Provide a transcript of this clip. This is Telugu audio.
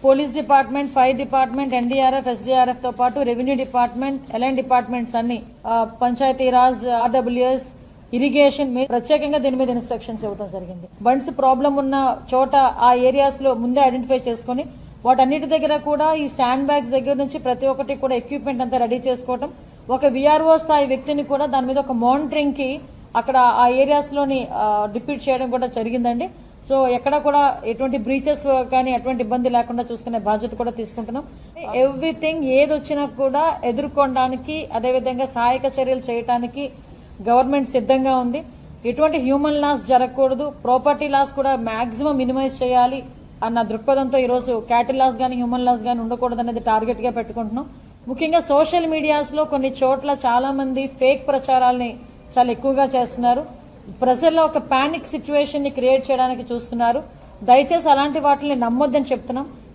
Police department, fire department, NDRF, SDRF తో పాటు రెవెన్యూ డిపార్ట్మెంట్, ఎల్ఎన్ డిపార్ట్మెంట్స్ అన్ని, పంచాయతీరాజ్, ఆర్డబ్ల్యూఎస్, ఇరిగేషన్ ప్రత్యేకంగా దీని మీద ఇన్స్ట్రక్షన్స్ ఇవ్వడం జరిగింది. బండ్స్ ప్రాబ్లం ఉన్న చోట ఆ ఏరియాస్ లో ముందే ఐడెంటిఫై చేసుకుని వాటన్నిటి దగ్గర కూడా ఈ శాండ్ బ్యాగ్స్ దగ్గర నుంచి ప్రతి ఒక్కటి కూడా ఎక్విప్మెంట్ అంతా రెడీ చేసుకోవడం, ఒక విఆర్ఓ స్థాయి వ్యక్తిని కూడా దాని మీద ఒక మానిటరింగ్ కి అక్కడ ఆ ఏరియాస్ లోని డిప్యూట్ చేయడం కూడా జరిగిందండి. సో ఎక్కడ కూడా ఎటువంటి బ్రీచెస్ కానీ ఎటువంటి ఇబ్బంది లేకుండా చూసుకునే బాధ్యత కూడా తీసుకుంటున్నాం. ఎవ్రీథింగ్ ఏది వచ్చినా కూడా ఎదుర్కోవడానికి, అదేవిధంగా సహాయక చర్యలు చేయడానికి గవర్నమెంట్ సిద్ధంగా ఉంది. ఎటువంటి హ్యూమన్ లాస్ జరగకూడదు, ప్రాపర్టీ లాస్ కూడా మాక్సిమం మినిమైజ్ చేయాలి అన్న దృక్పథంతో ఈరోజు క్యాటిల్ లాస్ గానీ హ్యూమన్ లాస్ గానీ ఉండకూడదు అనేది టార్గెట్ గా పెట్టుకుంటున్నాం. ముఖ్యంగా సోషల్ మీడియాస్ లో కొన్ని చోట్ల చాలా మంది ఫేక్ ప్రచారాల్ని చాలా ఎక్కువగా చేస్తున్నారు. ప్రజల్లో ఒక పానిక్ సిచ్యువేషన్ ని క్రియేట్ చేయడానికి చూస్తున్నారు. దయచేసి అలాంటి వాటిని నమ్మొద్దని చెప్తున్నాం.